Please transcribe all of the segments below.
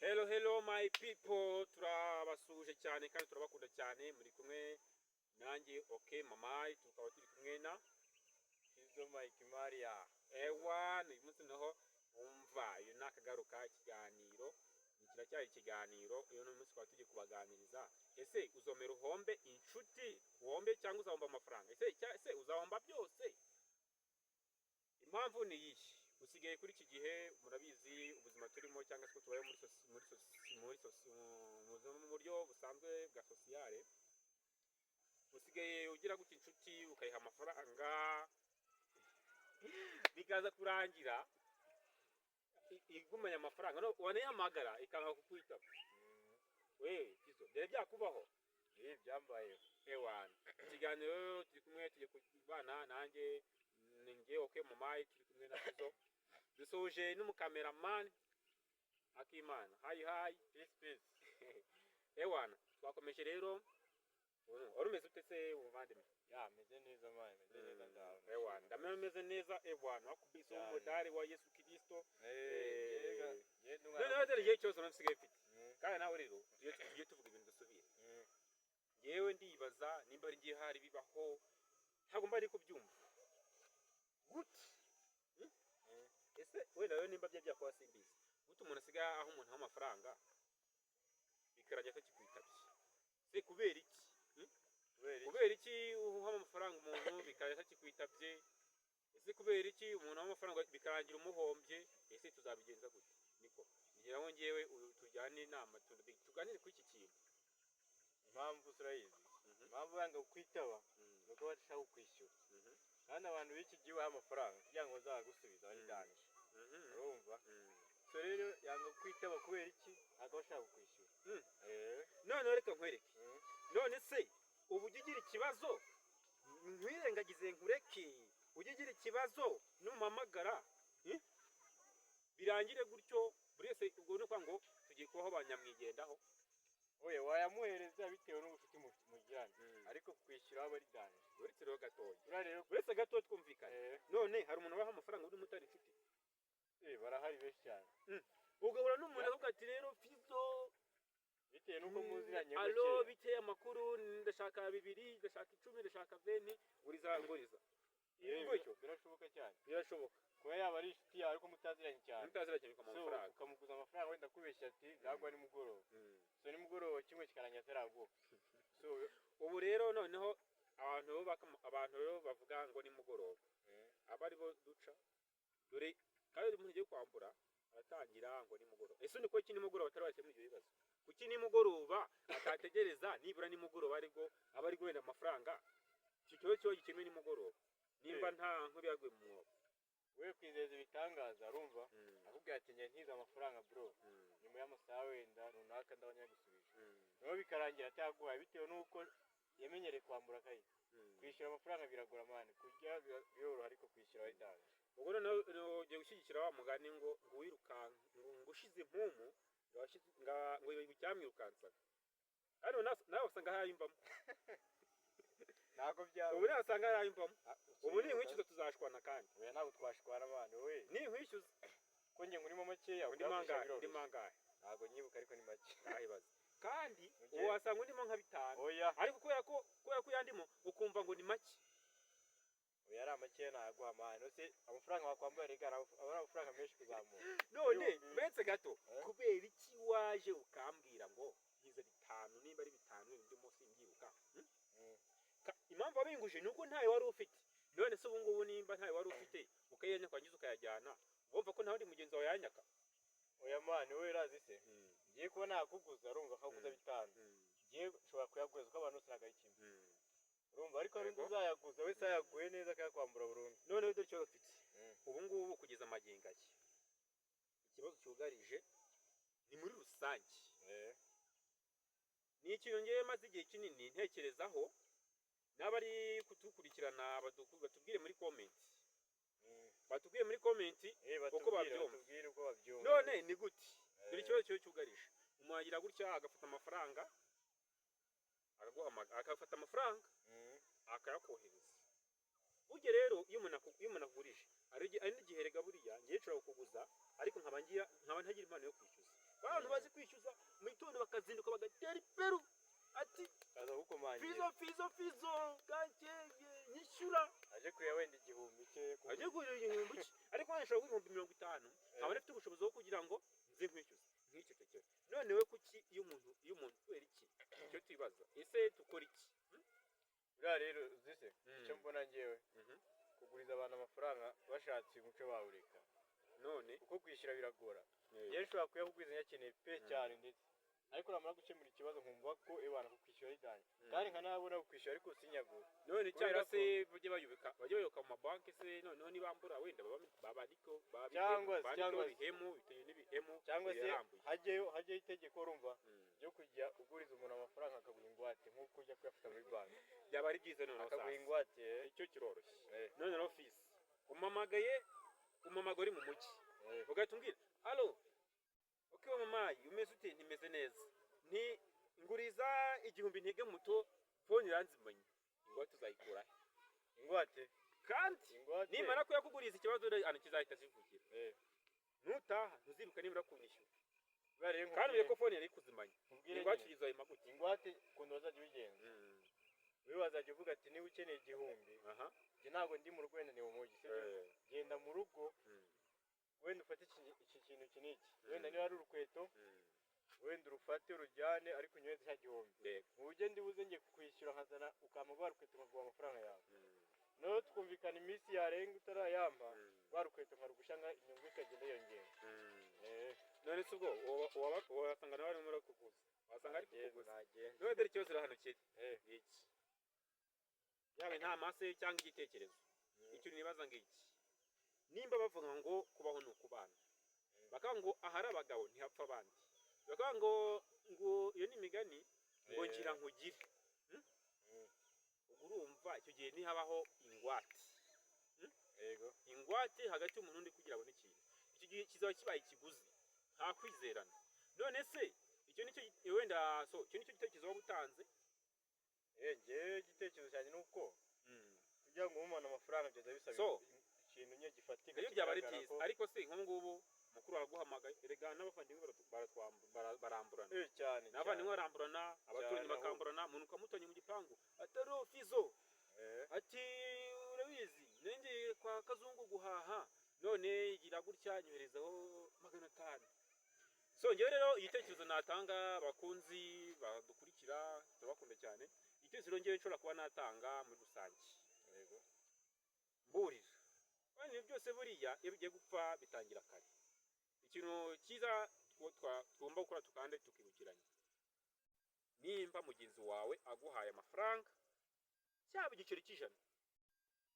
Hello my people, turabasuje cyane kandi turabakunda cyane. Muri kumwe nanjye okay mama, tukaba turi kumwe na Kizo Mike Maria. uyu munsi naho umva iyo nakagaruka ikiganiro kiracyari ikiganiro. Iyo no munsi twatugiye kubaganiriza, ese uzomera uhombe inshuti uhombe cyangwa uzahomba amafaranga? Ese uzahomba byose? Impamvu ni iyi: usigaye kuri iki gihe murabizi ubuzima turimo cyangwa se tubaye mu buryo busanzwe bwa sociale, usigaye ugira gutya inshuti ukayiha amafaranga bikaza kurangira igumanya amafaranga, no wanayihamagara ikanga kukwitaba. Wewe Kizo, dere byakubaho? Byambaye. Ewana, ikiganiro turi kumwe, tugiye kubana nanjye ninjye okay mama, turi kumwe na Kizo, dusoje n'umukameraman Akimana. Hi Peace. Ewana, twakomeje rero. Wari umeze ute se umuvandimwe? Meze neza man, meze neza ndaho. Ewana, ndameze neza ewana, wakubise umudari wa Yesu Kristo. None dore igihe cyose nasigaye mfite. Kandi nawe rero tugiye tuvuga ibintu dusubiye. Yewe ndibaza nimba ari ngiye hari bibaho, ntabwo mba ari kubyumva. Gute? Ese wenda rero nimba byakwa simbizi, gute umuntu asiga aho umuntu amafaranga bikarajya atakikwitabye? Se kubera iki? Kubera iki uha amafaranga umuntu bikarajya atakikwitabye? Ese kubera iki umuntu amafaranga bikarangira umuhombye? Ese tuzabigenza gute? Niko ngira ngo ngewe tujyane inama tuganire kuri iki kintu. Impamvu turayizi. Impamvu yanga kwitaba nuko bashaka kwishyura. Kandi abantu b'iki gihe baha amafaranga kugira ngo bazagusubiza ari danje. Urumva? So rero yanga kwitaba kubera iki? Agashaka kwishyura. None reka nkwereke. None se ubu ugira ikibazo nkwirengagize nkureke, ugira ikibazo numamagara birangire gutyo buri wese ubwo no kwango tugiye kubaho abanyamwigendaho. Oya wayamuhereza bitewe n'ubucuti mugirana, ariko kwishyura aba ari danje. Uretse rero gatoya. Rero Uretse gatoya twumvikana. None hari umuntu waha amafaranga uri mutari inshuti? Barahari benshi cyane. Ugahura n'umuntu avuga ati rero Fizo, bitewe nuko muziranye gake. Allo biteye amakuru, ndashaka 2, ndashaka 10, ndashaka 20, nguriza. Ibyo birashoboka cyane. Birashoboka. Kuba yaba ari inshuti yawe ariko mutaziranye cyane. Mutaziranye ku mafaranga. Ukamuguza amafaranga wenda kubeshya ati nagwa ni mugoroba. So ni mugoroba kimwe kikaranya atarago. So ubu rero noneho abantu rero bavuga ngo ni mugoroba. Abari bo duca dore kandi umuntu ugiye kwambura aratangira ngo ni mugoroba. Ese ni ko iki ni mugoroba atarabashye muri ibyo bibazo? Kuki ni mugoroba atategereza nibura ni mugoroba ariko abari gwenda amafaranga? Icyo cyo gikenewe ni mugoroba. Nimba nta nkuru yagwe mu mwobo. We kwizeza ibitangaza arumva akubwira ati njye ntiza amafaranga bro, nyuma y'amasaha wenda runaka ndabanya gusubisha. Naho bikarangira ataguhaye bitewe nuko yamenyereye kwambura kayi. Kwishyura amafaranga biragora mane, kurya biroroha ariko kwishyura ari danje. Ubwo noneho ugiye gushyigikira wa mugani ngo wirukanka ngo ushize impumu ngo icyamwirukansaga. Hano nawe usanga hayimbamo. Ntago byaba. Ubu nasanga hayimbamo. Ubu ni inkwishyuza tuzashwana kandi. Oya ntabwo twashwana abana we. Ni inkwishyuza. Ko nge ngurimo makeya ndi mangahe. Ntago nyibuka ariko ni make. Ahibaza. Kandi ubu wasanga ndimo nka 5. Oya. Ariko kubera ko yandimo ukumva ngo ni make. Oya ari make naguha amahano se amafaranga wakwambara regara abara amafaranga menshi kuzamuka. None mbetse gato kubera iki waje ukambwira ngo nkize 5 nimba ari 5 ibyo munsi mbyibuka. Impamvu abinguje nuko ntayo wari ufite. None se ubu ngubu nimba ntayo wari ufite ukayenya kwangiza ukayajyana, wumva ko ntawe mugenzi wawe yanyaka? Oya mane we razi se. Ngiye kuba nakuguza urumva kaguza 5. Ngiye nshobora kuyaguza ko abantu usanga ikimwe. Urumva ariko ari uzayaguza wese ayaguye neza akakwambura burundu. None dore cyo ufite. Ubu ngubu kugeza amaginga ki ikibazo cyugarije ni muri rusange. Ni ikintu ngiye maze igihe kinini ntekerezaho, n'abari kutukurikirana batubwire muri comment. Batubwire muri comment uko babyumva. None ni gute? Dore ikibazo cyo cyugarije. Umuhagira gutya agafata amafaranga akafata amafaranga akayakohereza. Uje rero iyo umuntu agurije ari n'igihe rega buriya ngiye nshobora kukuguza ariko nkaba ntagira impano yo kwishyuza. abantu bazi kwishyuza mu gitondo bakazinduka bagatera iperu ati kaza gukomangira fizo kankege nyishyura aje kuya wenda igihumbi cye ariko nashobora guhumbi 50 nkaba nafite ubushobozi bwo kugira ngo nze nkwishyuza nk'icyo cyo none we kuki iyo umuntu kwera iki cyo twibaza ese tukora iki bwa rero uzise icyo mbona ngewe kuguriza abantu amafaranga bashatse umuco bawureka none uko kwishyura biragora yewe ushobora kuyakuguriza nyakeneye pe cyane ndetse ariko namara gukemura ikibazo nkumva ko ebana kukwishyura ridanye kandi nkanabona kukwishyura ariko sinyagura none cyangwa se bajye bayoboka mu mabanki se noneho nibambura wenda babariko cyangwa bihemu biteye n'ibihemu cyangwa se hajyeyo itegeko urumva ryo kujya uguriza umuntu amafaranga akaguha ingwate nk'uko ujya kuyafata muri banki byaba ari byiza noneho akaguha ingwate icyo kiroroshye none office umamagaye uri mu mujyi ugahita umbwira allo okay mamayi umeze ute ntimeze neza nti nguriza igihumbi ntege muto phone iranzimanye ingwate uzayikura ingwate kandi nimara kuyakuguriza ikibazo ano kizahita zivugira nutaha ntuzibuka nibura kunishyura kandi uye ko phone yari kuzimanya ingwate izaye maguti ingwate kundo bazajya bigenza wewe wazajya uvuga ati niba ukeneye igihumbi nje ntago ndi mu rugo wenda ni mu mujyi sibyo genda mu rugo wenda ufate iki kintu kiniki wenda niba ari urukweto wenda urufate urujyane ariko unywe cya gihumbi mu buryo ndibuze ngiye kukwishyura nkazana ukampa urukweto nkaguha amafaranga yawe no twumvikana iminsi yarenga utarayamba rukweto nkarugushyanga inyungu ikagenda yiyongera none se ubwo wasanga nawe arimo arakuguza wasanga ari kukuguza none dore ikibazo uri hano kiri iki yaba nta mase cyangwa igitekerezo icyo nibaza ngiki nimba bavuga ngo kubaho ni ukubana bakavuga ngo ahari abagabo ntihapfa abandi bakavuga ngo iyo ni imigani ngo ngira nkugire urumva icyo gihe ntihabaho ingwate ingwate hagati y'umuntu n'undi kugira abone ikintu icyo gihe kizaba kibaye ikiguzi nta kwizerana none se icyo nicyo wenda icyo nicyo gitekerezo waba utanze ngewe igitekerezo cyane ni uko kugira ngo umumane amafaranga byaza bisaba ikintu nye gifatika iyo byaba ari byiza ariko se nk'ubu mukuru araguhamagaye erega n'abavandimwe baramburana cyane n'abavandimwe baramburana abaturanyi bakamburana umuntu ukamutonye mu gipangu atari fizo ati urabizi nengeye kwa kazungu guhaha none igira gutya nyoherezaho 500 so ngewe rero igitekerezo natanga abakunzi badukurikira turabakunda cyane igitekerezo ngewe nshobora kuba natanga muri rusange mburira kandi byose buriya iyo bigiye gupfa bitangira kare ikintu cyiza tugomba gukora tukande tukibukiranya nimba mugenzi wawe aguhaye amafaranga cyaba igiceri cy'ijana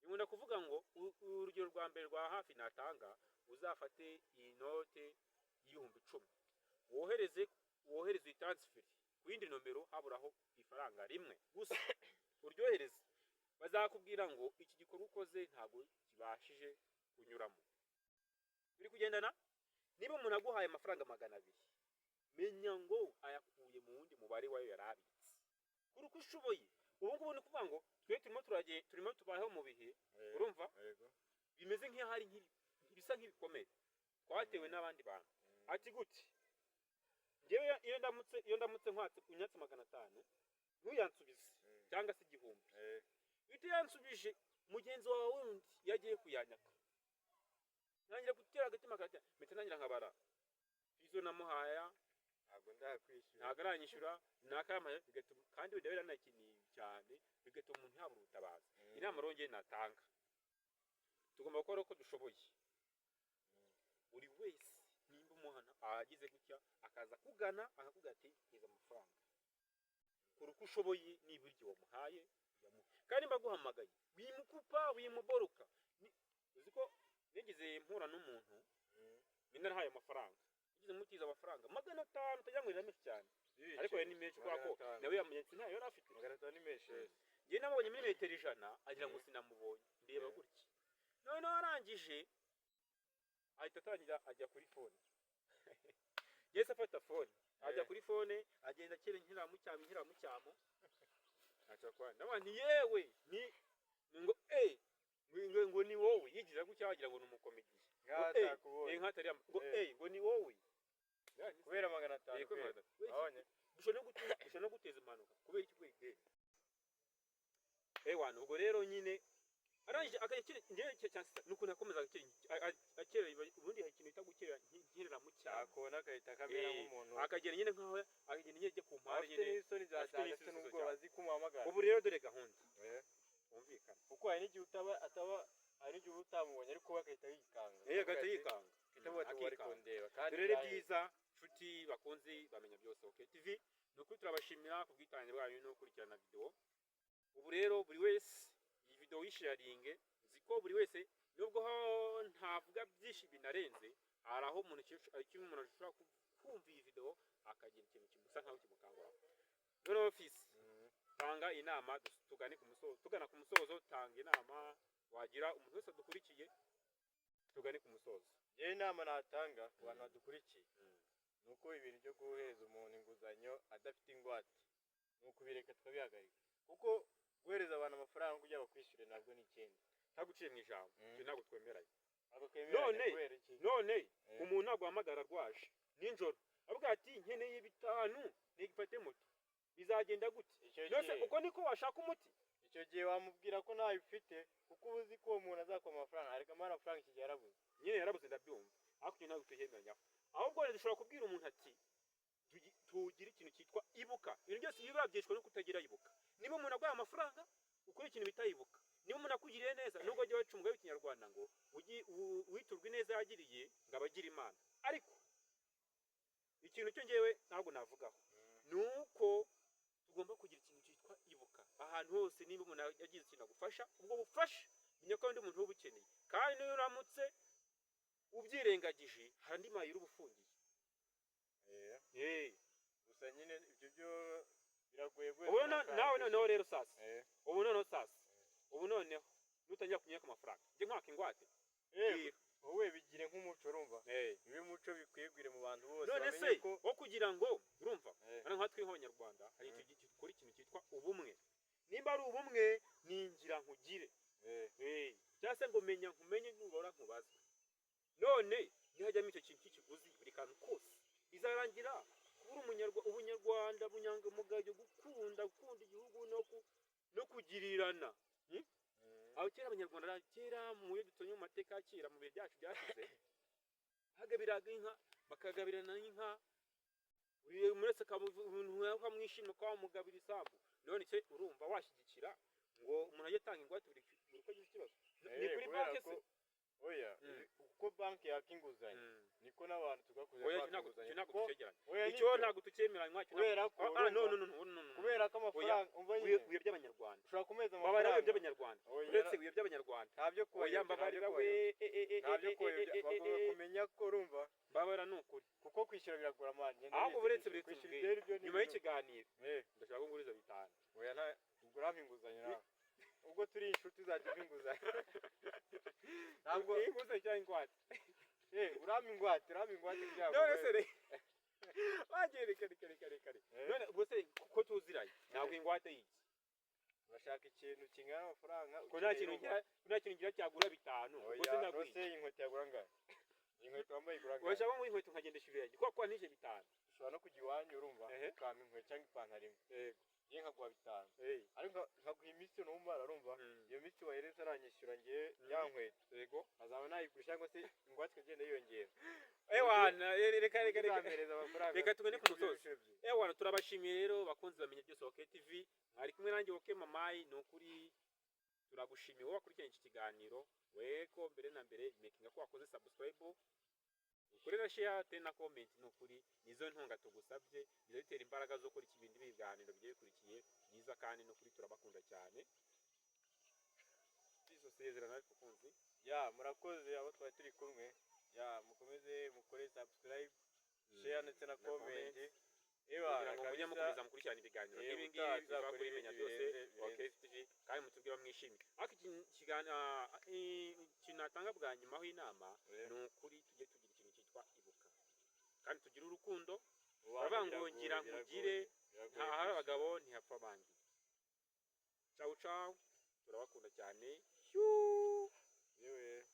nkunda kuvuga ngo urugero rwa mbere rwa hafi natanga uzafate iyi note y'ibihumbi 10 wohereze transfer ku yindi nomero haburaho ifaranga rimwe gusa uryohereze bazakubwira ngo iki gikorwa ukoze ntago kibashije kunyuramo biri kugendana niba umuntu aguhaye amafaranga 200 menya ngo ayakuye mu wundi mubare wayo yarabitse kuri uko ushoboye ubu ngubu ni kuvuga ngo twe turimo tubayeho mu bihe urumva bimeze nk'ahari bisa nk'ibikomeye twatewe n'abandi bantu ati gute ngewe iyo ndamutse nkwatse unyatse 500 ntuyansubize cyangwa se igihumbi bite yansubije mugenzi wawe wundi yagiye kuyanyaka nangira gutera agatima kati mpita nangira nkabara fizo namuhaya ntabwo ndakwishyura ntabwo aranyishyura nakamaye bigatuma kandi bidabera nakiniye cyane bigatuma umuntu yabura ubutabazi inama rongeye natanga tugomba gukora uko dushoboye buri wese nimba umuhana agize gutya akaza kugana akakubwira ati nkiza amafaranga kuri uko ushoboye niba iryo wamuhaye kandi mbaguhamagaye wimukupa wimuboroka uziko nigeze mpura n'umuntu narahaye amafaranga ngize mutiza amafaranga 500 utajya ngo ni menshi cyane ariko ni menshi kwa ko nawe yamenyetse ntayo yari afite 500 ni menshi ngiye namubonye muri metero 100 agira ngo sinamubonye ndeba gutya none arangije ahita atangira ajya kuri phone yese afata phone ajya kuri phone agenda kire nkiramucyamo achakwana nabandi yewe ngo ni wowe yigira gutya wagira ngo numukomedi nkatari ngo ngo ni wowe yani kubera 500 kubera kwera. Abonye gushobora no guteza impanuka kubera iki kwigere ewana ubwo rero nyine arangije akakire ngiye cyangwa nuko nakomeza akere ubundi hari ikintu bita gukera nkirera mu cyako akona akahita kamera nk'umuntu akagera nyine nkaho akagenda nyine ajya ku mpare nyine n'isoni afite n'ubwo bazi kumuhamagara ubu rero dore gahunda umvikana kuko hari n'igihe hari n'igihe utamubonye ariko bakahita yikanga agahita yikanga akikondeba kandi rero byiza nshuti bakunzi bamenya byose OK TV nuko turabashimira ku bwitange bwanyu no kurikirana video ubu rero buri wese iyi video wisharinge ziko buri wese nubwo ntavuga byinshi binarenze hari aho umuntu ashobora kumva iyi video akagira ikintu kimusa nkaho kimukangura none office tanga inama tugana ku musozo tanga inama wagira umuntu wese dukurikiye tugane ku musozo inama natanga ku bantu badukurikiye nuko ibintu byo guhereza umuntu inguzanyo adafite ingwate nuko bireka tukabihagarika kuko guhereza abantu amafaranga kugira bakwishyure nabwo ni ikindi ntaguciye mu ijambo cyo ntabwo twemeranye none umuntu aguhamagara rwaje ninjoro avuga ati nkeneye 5 nigifate moto bizagenda gute nose uko niko washaka umuti icyo gihe wamubwira ko ntayo ufite kuko uzi ko umuntu azakoma amafaranga ariko amafaranga iki gihe yarabuze nyine yarabuze ndabyumva ariko cyo ntabwo tuhemeranya ahubwo dushobora kubwira umuntu ati tugira ikintu cyitwa ibuka ibintu byose biba byishwe no kutagira ibuka niba umuntu agwaye amafaranga ukora ikintu bitayibuka niba umuntu akugiriye neza nubwo ajya wacumga w'ikinyarwanda ngo witurwe neza yagiriye ngabagira imana ariko ikintu cyo ngewe ntabwo navugaho nuko tugomba kugira ikintu cyitwa ibuka ahantu hose niba umuntu yagize ikintu agufasha ubwo bufasha menya ko undi muntu ubukeneye kandi niyo uramutse ubyirengagije hari andi mayira ubufungiye gusa nyine ibyo byo biragoye ubu nawe noneho rero sasa ubu noneho nutangira kunyaka amafaranga njye nkwaka ingwate wowe bigire nk'umuco urumva ibi muco bikwigwire mu bantu bose none se wo kugira ngo urumva hano nka twe nk'abanyarwanda hari ikintu gikora ikintu cyitwa ubumwe nimba ari ubumwe ningira nkugire cyangwa se ngo menya nkumenye nubora nkubaza none nihajyamo icyo kintu cy'ikiguzi buri kantu kose bizarangira kubura ubunyarwanda bunyangamugayo gukunda igihugu no kugirirana aho kera abanyarwanda kera mu yo dutonye mu mateka kera mu bihe byacu byashize hagabiraga inka bakagabirana inka uri muretse umuntu yakamwishimye kwa mugabira isambu none se urumva washyigikira ngo umuntu ajye tanga ingwate buri uko agize ikibazo ni kuri banki se oya uko banki yakinguzanya niko n'abantu tugakuze icyo ntabwo tukemeranywa kubera ko kubera ko amafaranga umva wiye by'abanyarwanda ushobora kumeza amafaranga wiye by'abanyarwanda uretse wiye by'abanyarwanda ntabyo koyambabarira we ntabyo bagomba kumenya ko urumva babara nukuri kuko kwishyura biragora amanye ahubwo buretse nyuma y'ikiganiro ndashaka ko nguriza 5 oya nta ugura inguzanyo nawe ubwo turi inshuti zajya inguzanyo ntabwo inguzanyo cyangwa ingwate urama ingwate byabo none se wagere kare none bose ko tuziranye ntabwo ingwate yiki urashaka ikintu kingana amafaranga ko nta kintu ngira cyagura 5 bose ntabwo inkweto yagura ngahe inkweto wambaye igura ngahe urashaka ngo inkweto nkagendesha ibirenge kwa nije 5 ushobora no kujya iwanyu urumva ukama inkweto cyangwa ipantaro imwe ye nkaguha 5 ariko nkaguha iminsi n'umara urumva iyo minsi wahereza aranyishyura ngiye ya nkweto yego azaba nayigurisha cyangwa se ingwate kagenda yiyongera ewana reka tugane ku musozo ewana turabashimiye rero bakunzi bamenye byose OK TV mwari kumwe nanjye OK Mamayi no kuri turagushimiye wowe wakurikiranye iki kiganiro weko mbere na mbere making ko wakoze subscribe ukorera share na comment no kuri nizo ntunga tugusabye bizo bitera imbaraga zo gukora ikibindi biganiro byekurikiye byiza kandi no kuri turabakunda cyane bizo sezerana kukunzi murakoze abo twari turi kumwe mukomeze mukore subscribe share ndetse na comment kugira ngo mujye mukomeza mukurikirana ibiganiro n'ibi ngibi bizakora imenya byose OK TV kandi mutubwira mwishimye ariko ikintu natanga bwa nyuma aho inama ni ukuri tujye tugira ikintu cyitwa ibuka kandi tugira urukundo babangongira nkugire nta hari abagabo ntihapfa abandi ciao turabakunda cyane yewe